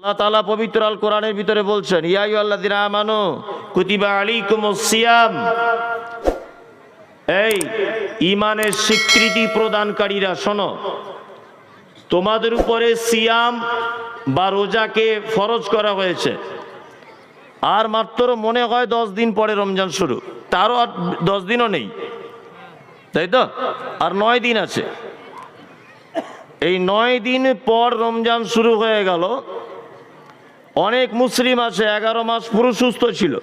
আল্লাহ তাআলা পবিত্র আল কোরআনের ভিতরে বলছেন, ইয়া আইয়ুহাল্লাযীনা আমানু কুতিবা আলাইকুমুস সিয়াম। এই ঈমানের স্বীকৃতি প্রদানকারীরা শোনো, তোমাদের উপরে সিয়াম বা রোজাকে ফরজ করা হয়েছে। আর মাত্র মনে হয় 10 দিন পরে রমজান শুরু, তারও আর 10 দিনও নেই, তাই তো? আর 9 দিন আছে। এই 9 দিন পর রমজান শুরু হয়ে গেল। অনেক মুসলিম আছে 11 মাস পুরো সুস্থ ছিল,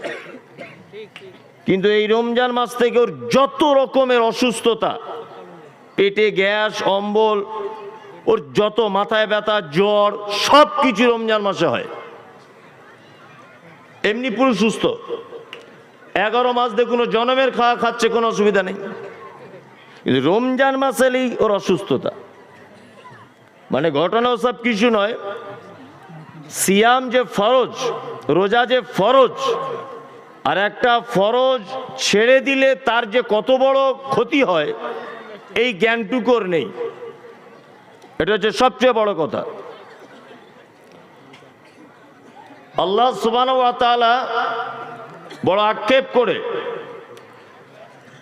কিন্তু এই রমজান মাস থেকে ওর যত রকমের অসুস্থতা, পেটে গ্যাস, অম্বল, ওর যত মাথায় ব্যথা, জ্বর, সব কিছু রমজান মাসে হয়। এমনি পুরো সুস্থ, 11 মাস দেখুন জনমের খাওয়া খাচ্ছে, কোনো অসুবিধা নেই। কিন্তু রমজান মাস এলেই ওর অসুস্থতা। মানে ঘটনা সব কিছু নয়, সিয়াম যে ফরজ, রোজা যে ফরজ, আর একটা ফরজ ছেড়ে দিলে তার যে কত বড় ক্ষতি হয় এই জ্ঞানটুকুর নেই। এটা হচ্ছে সবচেয়ে বড় কথা। আল্লাহ সুবহানাহু ওয়া তাআলা বড় আক্ষেপ করে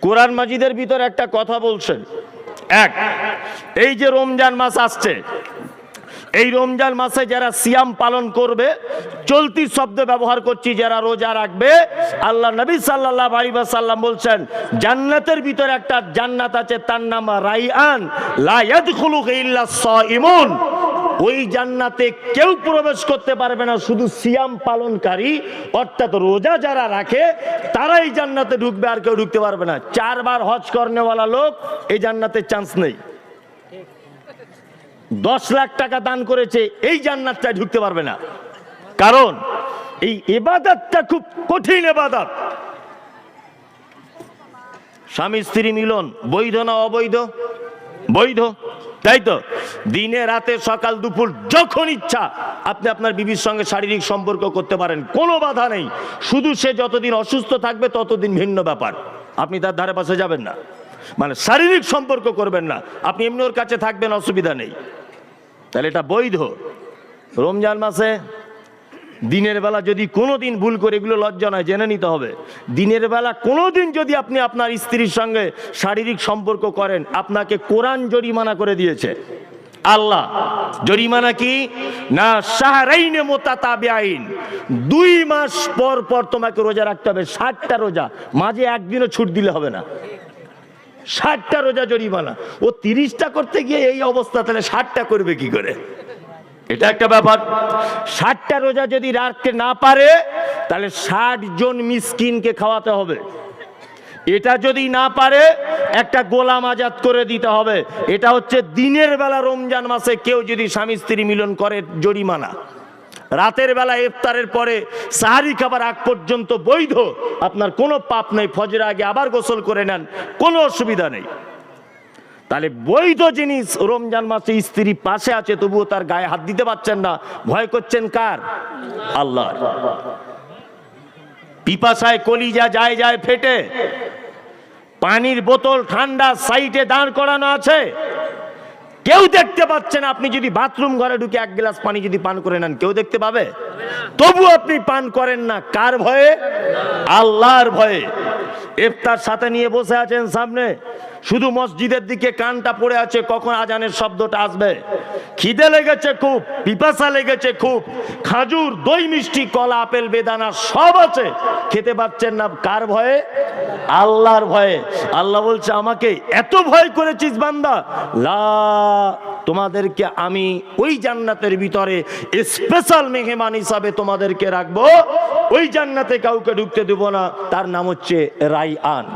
কোরআন মাজিদের ভিতর একটা কথা বলছেন। এই যে রমজান মাস আসছে, এই রমজান মাসে যারা সিয়াম পালন করবে, চলতি শব্দ ব্যবহার করছি, যারা রোজা রাখবে, আল্লাহ নবী সাল্লাল্লাহু আলাইহি ওয়াসাল্লাম বলছেন জান্নাতের ভিতরে একটা জান্নাত আছে, তার নাম রাইয়ান, লা ইয়াদখুলুহু ইল্লাস সাইমুন। ওই জান্নাতে কেউ প্রবেশ করতে পারবে না, শুধু সিয়াম পালনকারী, অর্থাৎ রোজা যারা রাখে তারাই জান্নাতে ঢুকবে, আর কেউ ঢুকতে পারবে না। 4 বার হজ করনেওয়ালা লোক এই জান্নাতে চান্স নেই। 10 লাখ টাকা দান করেছে, এই জান্নাতটায় ঢুকতে পারবে না, কারণ এই ইবাদতটা খুব কঠিন ইবাদত। স্বামী স্ত্রী মিলন বৈধ না অবৈধ? বৈধ, তাই তো? দিনে রাতে সকাল দুপুর যখন ইচ্ছা আপনি আপনার বিবির সঙ্গে শারীরিক সম্পর্ক করতে পারেন, কোনো বাধা নেই। শুধু সে যতদিন অসুস্থ থাকবে ততদিন ভিন্ন ব্যাপার, আপনি তার ধারে পাশে যাবেন না, মানে শারীরিক সম্পর্ক করবেন না, আপনি এমনি ওর কাছে থাকবেন, অসুবিধা নেই। তাহলে এটা বৈধ। রমজান মাসে দিনের বেলা যদি কোনোদিন ভুল করে, এগুলো লজ্জা নয়, জেনে নিতে হবে, দিনের বেলা কোনোদিন যদি আপনি আপনার স্ত্রীর সঙ্গে শারীরিক সম্পর্ক করেন, আপনাকে কোরআন জরিমানা করে দিয়েছে। আল্লাহ জরিমানা কি না, শাহরাইনে মুতাতাবিআইন, 2 মাস পর পর তোমাকে রোজা রাখতে হবে, 60টা রোজা, মাঝে একদিনও ছুট দিলে হবে না। 60টা রোজা জরিমানা। ও 30টা করতে গিয়ে এই অবস্থা, তাহলে 60টা করবে কি করে? এটা একটা ব্যাপার। 60টা রোজা যদি রাখতে না পারে, তাহলে 60 জন মিসকিনকে খাওয়াতে হবে। এটা যদি না পারে, একটা গোলাম আজাদ করে দিতে হবে। এটা হচ্ছে দিনের বেলা রমজান মাসে কেউ যদি স্বামী স্ত্রী মিলন করে জরিমানা। রাতের বেলা ইফতারের পরে সাহারি খাবার আগ পর্যন্ত বৈধ, আপনার কোনো পাপ নেই। ফজর আগে আবার গোসল করে নেন, কোনো অসুবিধা নেই। তাহলে বৈধ জিনিস, রমজান মাসে স্ত্রী পাশে আছে তবুও তার গায়ে হাত দিতে পারছেন না, ভয় করছেন কার? আল্লাহ। পিপাসায় কলিজা যায় যায় ফেটে, পানির বোতল ঠান্ডা সাইডে দাঁড় করানো আছে, কেউ দেখতে পাচ্ছে না। আপনি যদি বাথরুম ঘরে ঢুকে 1 গ্লাস পানি যদি পান করে নেন, কেউ দেখতে পাবে? তবু আপনি পান করেন না, কার ভয়ে? আল্লাহর ভয়ে। ইফতার সাথে নিয়ে বসে আছেন সামনে, শুধু মসজিদের দিকে কানটা পড়ে আছে, কখন আজানের শব্দটা আসবে। খিদে লেগেছে খুব, পিপাসা লেগেছে খুব, খাজুর, দই, মিষ্টি, কলা, আপেল, বেদানা সব আছে, খেতে পাচ্ছেন না, কার ভয়ে? আল্লাহর ভয়ে। আল্লাহ বলছে, আমাকে এত ভয় করেছিস বান্দা, লা, তোমাদেরকে আমি ওই জান্নাতের ভিতরে স্পেশাল মেহমান হিসাবে তোমাদেরকে রাখবো। ওই জান্নাতে কাউকে ঢুকতে দেব না, তার নাম হচ্ছে রাইয়ান।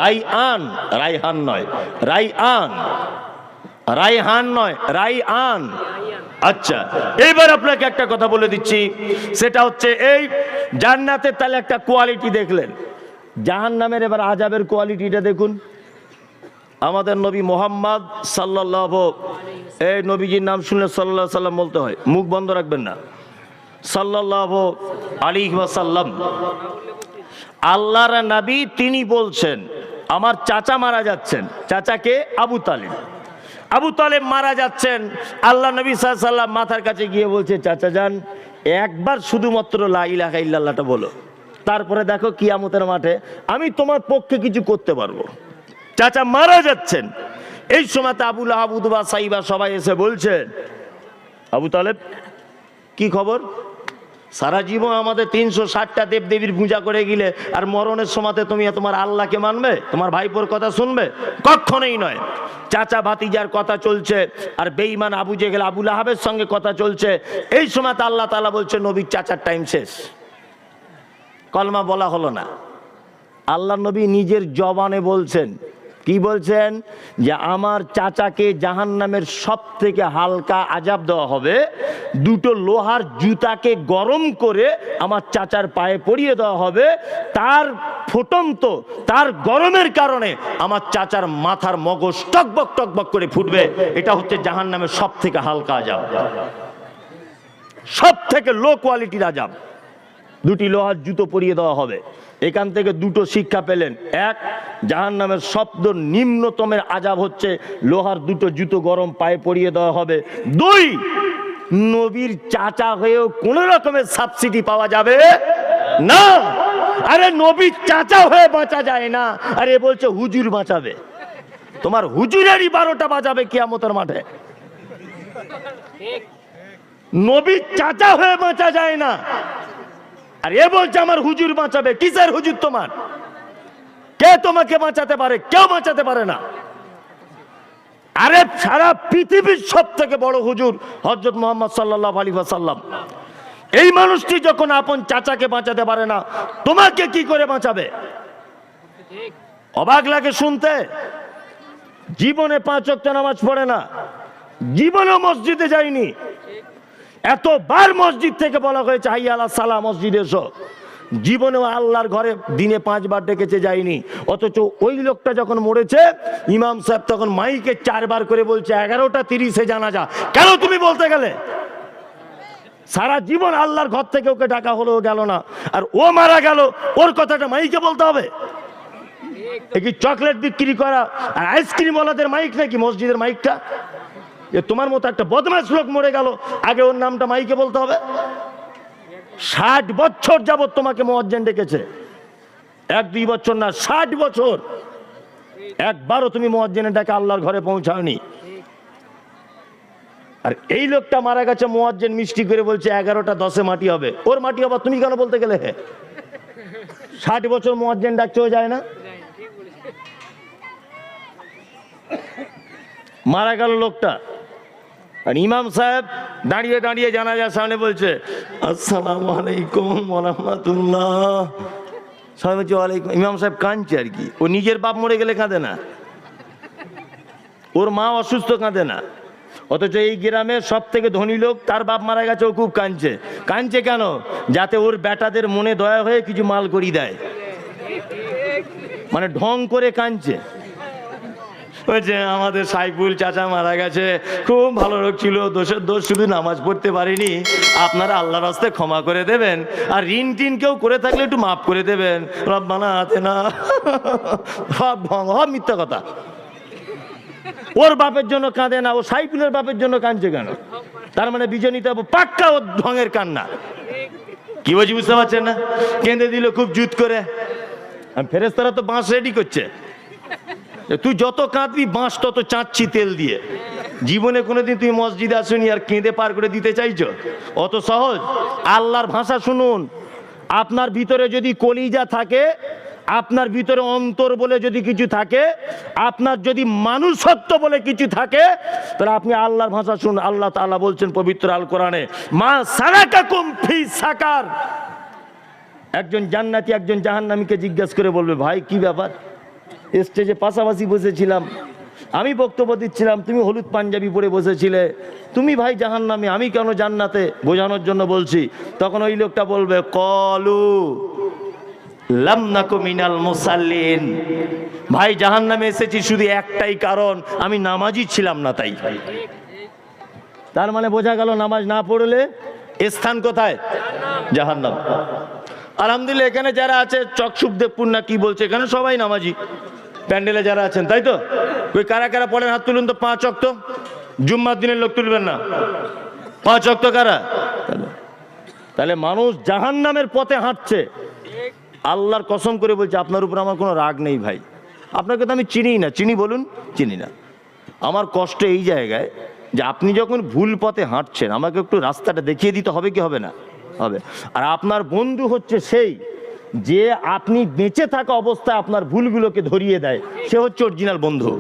রাইয়ান, রাইহান নয়, রাইয়ান, রাইহান নয়, রাইয়ান। আচ্ছা, এইবার আপনাকে একটা কথা বলে দিচ্ছি, সেটা হচ্ছে এই জান্নাতের তাহলে একটা কোয়ালিটি দেখলেন, জাহান্নামের এবার আযাবের কোয়ালিটিটা দেখুন। আমাদের নবী মুহাম্মদ সাল্লাল্লাহু, এই নবীজির নাম শুনলে সাল্লাল্লাহু আলাইহি সাল্লাম বলতে হয়, মুখ বন্ধ রাখবেন না। সাল্লাল্লাহু আলাইহি ওয়াসাল্লাম, আল্লাহর নবী, তিনি বলছেন, আমার চাচা মারা যাচ্ছেন, চাচাকে আবু তালিব, আবু তালেব মারা যাচ্ছেন, আল্লাহ নবী সাল্লাল্লাহু আলাইহি ওয়াসাল্লাম মাথার কাছে গিয়ে বলছে, চাচা যান একবার শুধুমাত্র লা ইলাহা ইল্লাল্লাহটা বলো, তারপরে দেখো কিয়ামতের মাঠে আমি তোমার পক্ষে কিছু করতে পারবো। চাচা মারা যাচ্ছেন, এই সময়তে আবু লাহাব, উতবা, সাইবা সবাই এসে বলছেন, আবু তালেব কি খবর? সারা জীবন আমাদের 360টা দেবদেবীর পূজা করে গেলে, আর মরণের সময়তে তুমি তোমার আল্লাহকে মানবে, তোমার ভাইপোর কথা শুনবে? কখনোই নয়। চাচা ভাতিজার কথা চলছে, আর বেঈমান আবু জেহেল আবু লাহাবের সঙ্গে কথা চলছে। এই সময়তে আল্লাহ তাআলা বলছে নবীর চাচার টাইম শেষ, কলমা বলা হলো না। আল্লাহ নবী নিজের জবানে বলছেন, কি বলছেন? যে আমার চাচাকে জাহান্নামের সব থেকে হালকা আযাব দেওয়া হবে, দুটো লোহার জুতাকে গরম করে আমার চাচার পায়ে পরিয়ে দেওয়া হবে, তার ফুটন্ত তার গরমের কারণে আমার চাচার মাথার মগজ টকবক টকবক করে ফুটবে। এটা হচ্ছে জাহান্নামের সব থেকে হালকা আযাব, সব থেকে লো কোয়ালিটির আযাব। দুটি লোহার জুতো পরিয়ে দেওয়া হবে। এখান থেকে দুটো শিক্ষা পেলেন। এক, জাহান্নামের শব্দ নিম্নতমের আযাব হচ্ছে লোহার দুটো জুতো গরম পায়ে পরিয়ে দেওয়া হবে। দুই, নবীর চাচা হয়েও কোন রকমের সাবসিডি পাওয়া যাবে না। আরে নবীর চাচা হয়ে বাঁচা যায় না, আরে বলছে হুজুর বাঁচাবে। তোমার হুজুরেরই 12টা বাজাবে কিয়ামতের মাঠে। নবীর চাচা হয়ে বাঁচা যায় না, আর এ বলছে আমার হুজুর বাঁচাবে। কিসের হুজুর তোমার? কে তোমাকে বাঁচাতে পারে? কেউ বাঁচাতে পারে না। আরে সারা পৃথিবীর সব থেকে বড় হুজুর হযরত মুহাম্মদ সাল্লাল্লাহু আলাইহি ওয়াসাল্লাম। এই মানুষটি যখন আপন চাচাকে বাঁচাতে পারে না, তোমাকে কি করে বাঁচাবে? অবাক লাগে শুনতে। জীবনে 5 ওয়াক্ত নামাজ পড়ে না, জীবনেও মসজিদে যায়নি। এতবার মসজিদ থেকে বলা হয়েছে হাইয়া আলাস সালাহ, মসজিদে এসো, জীবনেও আল্লাহর ঘরে দিনে 5 বার ডেকেছে, যায়নি। অথচ ওই লোকটা যখন মরেছে, ইমাম সাহেব তখন মাইকে 4 বার করে বলছে 11:30-এ জানাজা। কেন তুমি বলতে গেলে? সারা জীবন আল্লাহর ঘর থেকে ওকে ডাকা হলো, গেল না, আর ও মারা গেল, ওর কথাটা মাইকে বলতে হবে? এ কি চকলেট বিক্রি করা আর আইসক্রিম ওয়ালাদের মাইক নাকি মসজিদের মাইকটা? তোমার মতো একটা বদমাশ লোক মরে গেল, আগে ওর নামটা মাইকে বলতে হবে? 60 বছর যাবত তোমাকে মুয়াজ্জিন ডেকেছে, 1-2 বছর না, 60 বছর একবারও তুমি মুয়াজ্জিনের ডাকে আল্লাহর ঘরে পৌঁছাওনি। আর এই লোকটা মারা গেছে, মুয়াজ্জিন মিষ্টি করে বলছে 11:10-এ মাটি হবে। ওর মাটি হবে, তুমি কেন বলতে গেলে? 60 বছর মুয়াজ্জিন ডাকতেও যায় না। মারা গেল লোকটা, আর ইমাম সাহেব দাঁড়িয়ে দাঁড়িয়ে জানাজার সামনে বলছে আসসালামু আলাইকুম ওয়া রাহমাতুল্লাহ। সবাই বলছে ওয়ালাইকুম। ইমাম সাহেব কাঁদছে আর কি। ও নিজের বাপ মরে গেলে কাঁদে না, ওর মা অসুস্থ কাঁদে না। অথচ এই গ্রামের সব থেকে ধনী লোক, তার বাপ মারা গেছে, ও খুব কাঁদছে। কাঁদছে কেন? যাতে ওর বেটাদের মনে দয়া হয়ে কিছু মাল করি দেয়, মানে ঢং করে কাঁদছে। বলছে আমাদের সাইফুল চাচা মারা গেছে, খুব ভালো লোক ছিল, দোষের দোষ শুধু নামাজ পড়তে পারিনি, আপনারা আল্লাহর রাস্তায় ক্ষমা করে দেবেন, আর ঋণ টিন কেউ করে থাকলে একটু মাফ করে দেবেন, রব্বানা আতিনা। সব ঢং, সব মিথ্যা কথা। ওর বাপের জন্য কাঁদে না, ও সাইফুলের বাপের জন্য কাঁদছে কেন? তার মানে বিজনিতে পাক্কা ওর ঢঙের কান্না। কি বলছি বুঝতে পারছেন না? কেঁদে দিল খুব জুত করে। ফেরেশতারা তো বাঁশ রেডি করছে, তুই যত কাঁদবি বাঁশ তত চাঁদছি তেল দিয়ে। জীবনে কোনোদিন তুই মসজিদে আসুনি আর কেঁদে পার করে দিতে চাইছো? অত সহজ? আল্লাহর ভাষা শুনুন। আপনার ভিতরে যদি কলিজা থাকে, আপনার ভিতরে অন্তর বলে যদি কিছু থাকে, আপনার যদি মানুষত্ব বলে কিছু থাকে, তাহলে আপনি আল্লাহর ভাষা শুনুন। আল্লাহ তাআলা বলছেন পবিত্র আল কোরআনে, মা সালাকাকুম ফি সাকার। একজন জান্নাতি একজন জাহান্নামীকে জিজ্ঞাসা করে বলবে, ভাই কি ব্যাপার? স্টেজে পাশাপাশি বসেছিলাম, আমি বক্তব্য দিচ্ছিলাম, তুমি হলুদ পাঞ্জাবি পরে বসেছিলে, তুমি ভাই জাহান্নামী, আমি কেন জান্নাতে? বোঝানোর জন্য বলছি। তখন ওই লোকটা বলবে, কলু লাম নাকু মিনাল মুসাল্লিন। ভাই জাহান্নামে এসেছি শুধু একটাই কারণ, আমি নামাজি ছিলাম না তাই। তার মানে বোঝা গেল নামাজ না পড়লে স্থান কোথায়? জাহান্নাম। আলহামদুলিল্লাহ এখানে যারা আছে চকসুখদেবপুর না কি বলছে, এখানে সবাই নামাজি, প্যান্ডেলে যারা আছেন, তাই তো? ওই কারা কারা পড়েন হাত তুলুন তো। 5 ওয়াক্ত জুম্মার দিনের লোক তুলবেন না। 5 ওয়াক্ত কারা? তাহলে মানুষ জাহান্নামের পথে হাঁটছে। আল্লাহর কসম করে বলছে, আপনার উপর আমার কোনো রাগ নেই ভাই, আপনাকে তো আমি চিনি না। চিনি বলুন? চিনি না। আমার কষ্ট এই জায়গায় যে আপনি যখন ভুল পথে হাঁটছেন, আমাকে একটু রাস্তাটা দেখিয়ে দিতে হবে কি হবে না? হবে। আর আপনার বন্ধু হচ্ছে সেই যে আপনি বেঁচে থাকা অবস্থায় আপনার ভুলগুলোকে ধরিয়ে দেয়, সে হচ্ছে অরিজিনাল বন্ধু।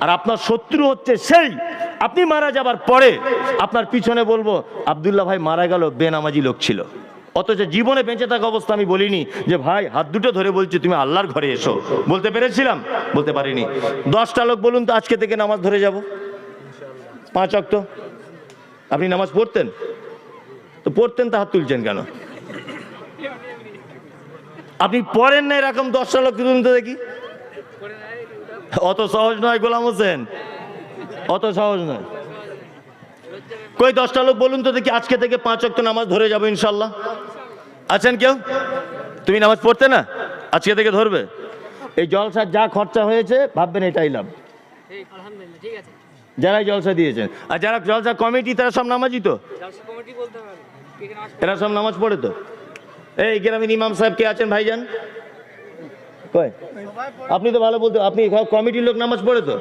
আর আপনার শত্রু হচ্ছে সেই আপনি মারা যাবার পরে আপনার পিছনে বলবো আব্দুল্লাহ ভাই মারা গেল, বেনামাজি লোক ছিল। অথচ জীবনে বেঁচে থাকা অবস্থা আমি বলিনি যে ভাই হাত দুটো ধরে বলছি তুমি আল্লাহর ঘরে এসো। বলতে পেরেছিলাম? বলতে পারিনি। 10টা লোক বলুন তো আজকে থেকে নামাজ ধরে যাব 5 ওয়াক্ত। আপনি নামাজ পড়তেন? তো পড়তেন, তা হাত তুলছেন কেন? আপনি পড়েন না, এরকম 10টা লোক তুলুন তো দেখি। অত সহজ নয় গোলাম হোসেন, অত সহজ নয়। কই 10টা লোক বলুন তো দেখি আজকে থেকে 5 ওয়াক্ত নামাজ ধরে যাবো ইনশাল্লাহ। আছেন কেউ? তুমি নামাজ পড়তে না, আজকে থেকে ধরবে। এই জলসার যা খরচা হয়েছে ভাববেন এটাই লাভ। যারাই জলসা দিয়েছেন আর যারা জলসা কমিটি, তারা সব নামাজি তো? এরা সব নামাজ পড়ে তো? এই গ্রামের ইমাম সাহেব কে আছেন ভাইজান? কই? আপনি তো ভালো বলতে, আপনি কমিটির লোক নামাজ পড়ে তো?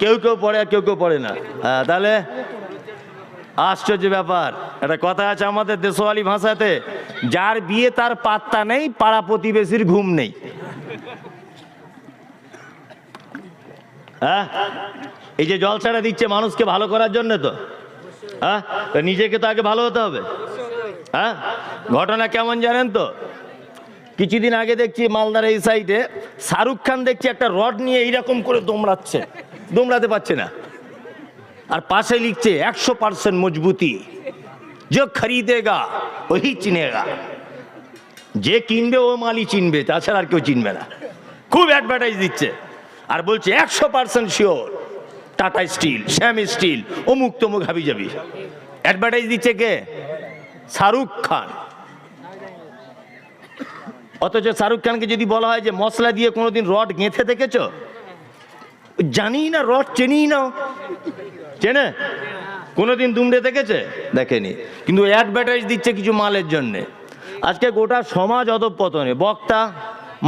কেউ কেউ পড়ে আর কেউ কেউ পড়ে না। হ্যাঁ, তাহলে আশ্চর্য ব্যাপার। একটা কথা আছে আমাদের দেশওয়ালি ভাষাতে, যার বিয়ে তার পাত্তা নেই, পাড়া প্রতিবেশীর ঘুম নেই। হ্যাঁ, এই যে জলসাটা দিচ্ছে মানুষকে ভালো করার জন্য তো। হ্যাঁ, নিজেকে তো আগে ভালো হতে হবে। হ্যাঁ, ঘটনা কেমন জানেন তো? কিছুদিন আগে দেখছি মালদার এই সাইডে শাহরুখ খান দেখছি একটা রড নিয়ে এইরকম করে দৌড়াচ্ছে, দৌড়াতে পারছে না। আর পাশে লিখছে 100% মজবুতি, যে খরিদেগা ওই চিনেগা। যে কিনবে ও মালই চিনবে, তাছাড়া আর কেউ চিনবে না। খুব অ্যাডভার্টাইজ দিচ্ছে আর বলছে 100% শিওর, টাটা স্টিল, শ্যাম স্টিল, অমুক তমুক হাবি যাবি। অ্যাডভার্টাইজ দিচ্ছে কে? শাহরুখ খান। অথচ শাহরুখ খানকে যদি বলা হয় যে মশলা দিয়ে কোনোদিন রড গেঁথে দেখেছ? জানি না, রড চেনি না। চেনে? কোনোদিন দুমড়ে দেখেছে? দেখেনি। কিন্তু অ্যাডভার্টাইজ দিচ্ছে কিছু মালের জন্যে। আজকে গোটা সমাজ অধঃপতনে। বক্তা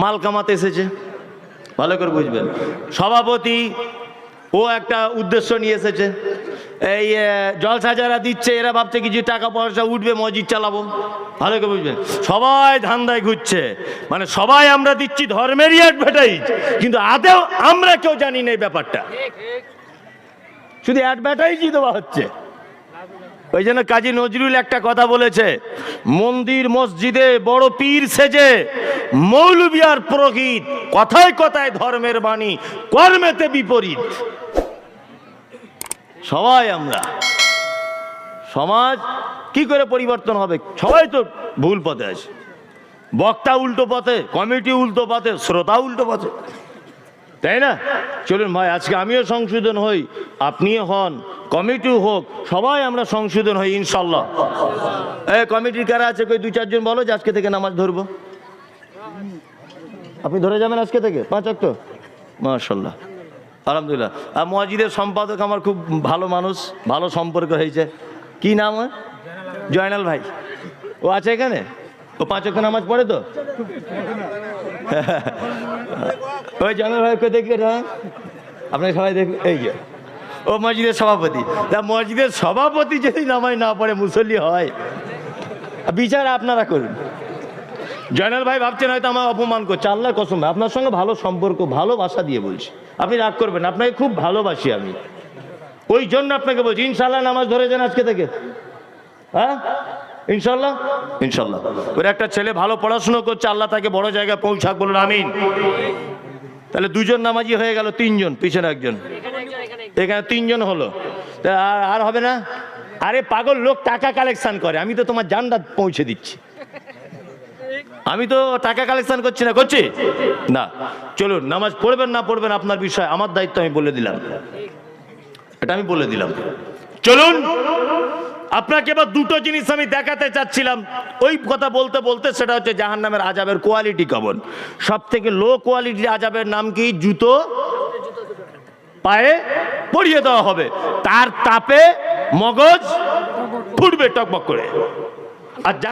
মাল কামাতে এসেছে, ভালো করে বুঝবেন। সভাপতি ও একটা উদ্দেশ্য নিয়ে এসেছে। এই জলসা যারা দিচ্ছে এরা ভাবছে কিছু টাকা পয়সা উঠবে, মসজিদ চালাবো, ভালো করে বুঝবেন। সবাই ধান্দায় ঘুরছে, মানে সবাই আমরা দিচ্ছি ধর্মেরই অ্যাডভার্টাইজ, কিন্তু আদেও আমরা কেউ জানি না এই ব্যাপারটা, শুধু অ্যাডভার্টাইজই দেওয়া হচ্ছে। ওই জন্য কাজী নজরুল একটা কথা বলেছে, মন্দির মসজিদে বড় পীর সেজে মৌলবি আর পুরোহিত, কথায় কথায় ধর্মের বাণী, কর্মেতে বিপরীত। সবাই আমরা, সমাজ কি করে পরিবর্তন হবে? সবাই তো ভুল পথে আছে। বক্তা উল্টো পথে, কমিটি উল্টো পথে, শ্রোতা উল্টো পথে, তাই না? চলুন ভাই, আজকে আমিও সংশোধন হই, আপনিও হন, কমিটিও হোক, সবাই আমরা সংশোধন হই ইনশাল্লাহ। কমিটির কারা আছে কই 2-4 জন বলো যে আজকে থেকে নামাজ ধরবো। আপনি ধরে যাবেন আজকে থেকে 5 ওয়াক্ত? মাশাআল্লাহ, আলহামদুলিল্লাহ। আর মসজিদের সম্পাদক আমার খুব ভালো মানুষ, ভালো সম্পর্ক হয়েছে। কি নাম? জয়নাল ভাই। ও আছে এখানে? ও 5 ওয়াক্ত নামাজ পড়ে তো? ওই জয়নাল ভাইকে দেখবে না আপনাকে সবাই দেখবে। এই যে ও মসজিদের সভাপতি। তা মসজিদের সভাপতি যদি নামাজ না পড়ে মুসল্লি হয়, বিচার আপনারা করুন। জয়নাল ভাই ভাবছেন হয়তো আমার অপমান করছে, আল্লাহর কসম আপনার সঙ্গে ভালো সম্পর্ক, ভালোবাসা দিয়ে বলছি, আপনি রাগ করবেন, আপনাকে খুব ভালোবাসি আমি, ওই জন্য আপনাকে বলছি ইনশাল্লাহ নামাজ ধরে যান আজকে থেকে। হ্যাঁ ইনশাল্লাহ, ইনশাল্লাহ। ওর একটা ছেলে ভালো পড়াশুনো করছে, আল্লাহ তাকে বড় জায়গায় পৌঁছাক, বলুন আমিন। তাহলে 2 জন নামাজি হয়ে গেল, 3 জন, পিছনে একজন, এখানে 3 জন হলো। আর হবে না? আরে পাগল লোক টাকা কালেকশন করে, আমি তো তোমার জান্নাত পৌঁছে দিচ্ছি, আমি তো টাকা কালেকশন করছি না, করছি না। চলুন, নামাজ পড়বেন না পড়বেন আপনার বিষয়, আমার দায়িত্ব আমি বলে দিলাম, এটা আমি বলে দিলাম। চলুন আপনাকে এবার দুটো জিনিস আমি দেখাতে চাচ্ছিলাম, ওই কথা বলতে বলতে, সেটা হচ্ছে জাহান্নামের আযাবের কোয়ালিটি কেমন। সব থেকে লো কোয়ালিটির আযাবের নাম কি? জুতো পায়ে পরিয়ে দেওয়া হবে, তার তাপে মগজ ফুটবে টকবক করে। আর